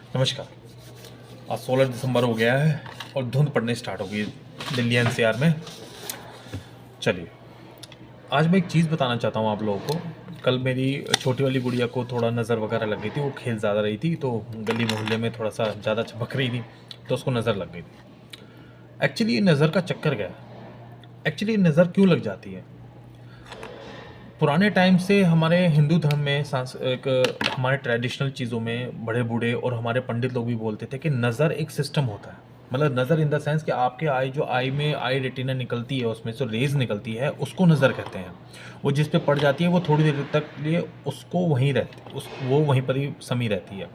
नमस्कार। आज 16 दिसंबर हो गया है और धुंध पड़ने स्टार्ट हो गई दिल्ली एनसीआर में। चलिए, आज मैं एक चीज़ बताना चाहता हूँ आप लोगों को। कल मेरी छोटी वाली गुड़िया को थोड़ा नज़र वगैरह लग गई थी, वो खेल ज़्यादा रही थी तो गली मोहल्ले में थोड़ा सा ज़्यादा चमक रही थी तो उसको नज़र लग गई थी। एक्चुअली ये नज़र का चक्कर क्या है? एक्चुअली नज़र क्यों लग जाती है? पुराने टाइम से हमारे हिंदू धर्म में हमारे ट्रेडिशनल चीज़ों में बड़े बूढ़े और हमारे पंडित लोग भी बोलते थे कि नज़र एक सिस्टम होता है। मतलब नज़र इन द सेंस कि आपके आई जो आई में आई रेटिना निकलती है, उसमें से रेज निकलती है, उसको नज़र कहते हैं। वो जिस पे पड़ जाती है वो थोड़ी देर तक लिए उसको वहीं रहती उस वो वहीं पर ही समी रहती है,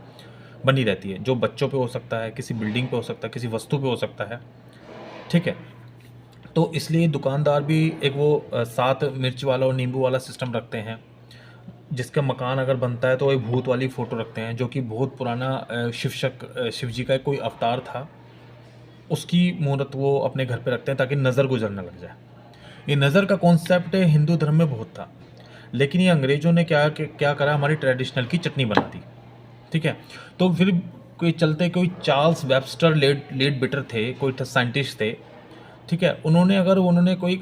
बनी रहती है। जो बच्चों पे हो सकता है, किसी बिल्डिंग पे हो सकता है, किसी वस्तु पे हो सकता है। ठीक है। तो इसलिए दुकानदार भी एक वो साथ मिर्च वाला और नींबू वाला सिस्टम रखते हैं। जिसका मकान अगर बनता है तो एक भूत वाली फ़ोटो रखते हैं, जो कि बहुत पुराना शिव जी का कोई अवतार था, उसकी मूर्त वो अपने घर पे रखते हैं ताकि नज़र गुजर ना लग जाए। ये नज़र का कॉन्सेप्ट हिंदू धर्म में बहुत था, लेकिन ये अंग्रेज़ों ने क्या करा, हमारी ट्रेडिशनल की चटनी बना दी। ठीक है। तो फिर कोई चार्ल्स वेबस्टर लेट बिटर थे, कोई साइंटिस्ट थे। ठीक है। उन्होंने कोई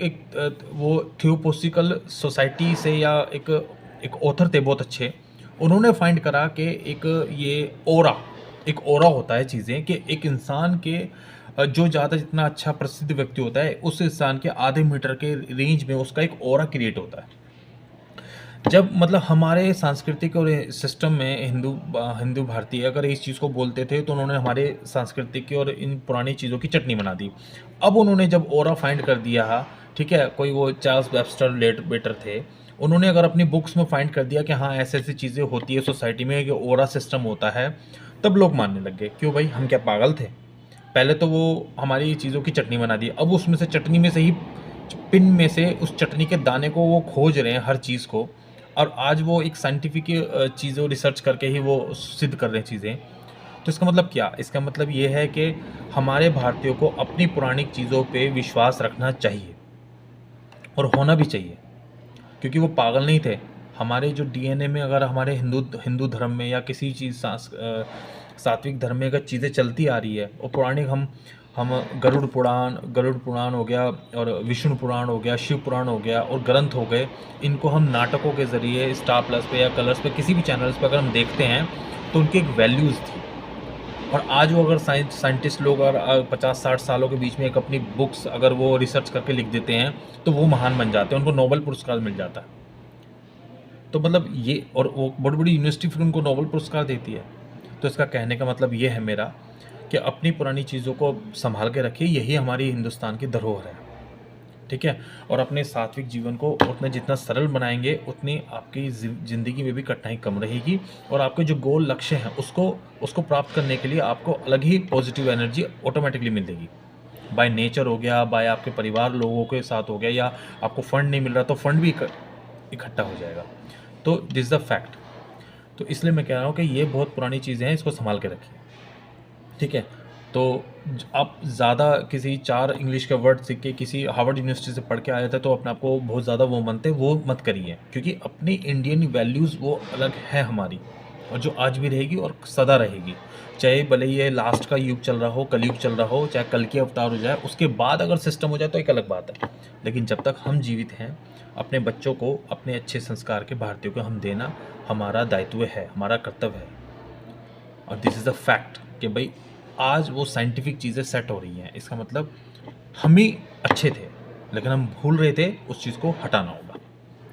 वो थियोपोसिकल सोसाइटी से या एक ऑथर थे बहुत अच्छे। उन्होंने फाइंड करा कि ये ओरा एक ओरा होता है चीज़ें कि एक इंसान के जो ज़्यादा जितना अच्छा प्रसिद्ध व्यक्ति होता है, उस इंसान के आधे मीटर के रेंज में उसका एक ओरा क्रिएट होता है। जब मतलब हमारे सांस्कृतिक और सिस्टम में हिंदू भारतीय अगर इस चीज़ को बोलते थे तो उन्होंने हमारे सांस्कृतिक और इन पुरानी चीज़ों की चटनी बना दी। अब उन्होंने जब ओरा फाइंड कर दिया, ठीक है, कोई वो चार्ल्स वेबस्टर लेट बेटर थे, उन्होंने अगर अपनी बुक्स में फाइंड कर दिया कि हाँ ऐसी ऐसी चीज़ें होती है सोसाइटी में कि ओरा सिस्टम होता है, तब लोग मानने लग गए। क्यों भाई, हम क्या पागल थे? पहले तो वो हमारी चीज़ों की चटनी बना दी, अब उसमें से चटनी में से ही पिन में से उस चटनी के दाने को वो खोज रहे हैं हर चीज़ को, और आज वो एक साइंटिफिक चीज़ों रिसर्च करके ही वो सिद्ध कर रहे हैं चीज़ें। तो इसका मतलब क्या? इसका मतलब ये है कि हमारे भारतीयों को अपनी पुरानी चीज़ों पे विश्वास रखना चाहिए और होना भी चाहिए, क्योंकि वो पागल नहीं थे। हमारे जो डीएनए में अगर हमारे हिंदू धर्म में या किसी चीज़ सात्विक धर्म में अगर चीज़ें चलती आ रही है और पुरानी हम गरुड़ पुराण हो गया और विष्णु पुराण हो गया, शिव पुराण हो गया और ग्रंथ हो गए, इनको हम नाटकों के ज़रिए स्टार प्लस पे या कलर्स पे किसी भी चैनल्स पे अगर हम देखते हैं तो उनकी एक वैल्यूज़ थी। और आज वो अगर साइंटिस्ट लोग अगर 50-60 सालों के बीच में एक अपनी बुक्स अगर वो रिसर्च करके लिख देते हैं तो वो महान बन जाते हैं, उनको नोबेल पुरस्कार मिल जाता है। तो मतलब ये, और वो बड़ी बड़ी यूनिवर्सिटी फिर उनको नोबेल पुरस्कार देती है। तो इसका कहने का मतलब ये है मेरा कि अपनी पुरानी चीज़ों को संभाल के रखिए, यही हमारी हिंदुस्तान की धरोहर है। ठीक है। और अपने सात्विक जीवन को उतना जितना सरल बनाएंगे उतनी आपकी ज़िंदगी में भी कठिनाई कम रहेगी, और आपके जो गोल लक्ष्य हैं उसको प्राप्त करने के लिए आपको अलग ही पॉजिटिव एनर्जी ऑटोमेटिकली मिलेगी। बाय नेचर हो गया, बाय आपके परिवार लोगों के साथ हो गया, या आपको फंड नहीं मिल रहा तो फंड भी इकट्ठा हो जाएगा। तो दिस द फैक्ट। तो इसलिए मैं कह रहा हूँ कि ये बहुत पुरानी चीज़ें हैं, इसको संभाल के रखिए। ठीक है। तो आप ज़्यादा किसी 4 इंग्लिश के वर्ड सीख के किसी हार्वर्ड यूनिवर्सिटी से पढ़ के आए थे तो अपने आप को बहुत ज़्यादा वो मानते, वो मत करिए, क्योंकि अपनी इंडियन वैल्यूज़ वो अलग है हमारी, और जो आज भी रहेगी और सदा रहेगी। चाहे भले ये लास्ट का युग चल रहा हो, कलयुग चल रहा हो, चाहे कल की अवतार हो जाए, उसके बाद अगर सिस्टम हो जाए तो एक अलग बात है, लेकिन जब तक हम जीवित हैं अपने बच्चों को अपने अच्छे संस्कार के भारतीयों को हम देना हमारा दायित्व है, हमारा कर्तव्य है। और दिस इज़ द फैक्ट कि भाई आज वो साइंटिफिक चीज़ें सेट हो रही हैं, इसका मतलब हम ही अच्छे थे लेकिन हम भूल रहे थे, उस चीज़ को हटाना होगा।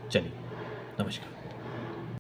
चलिए, नमस्कार।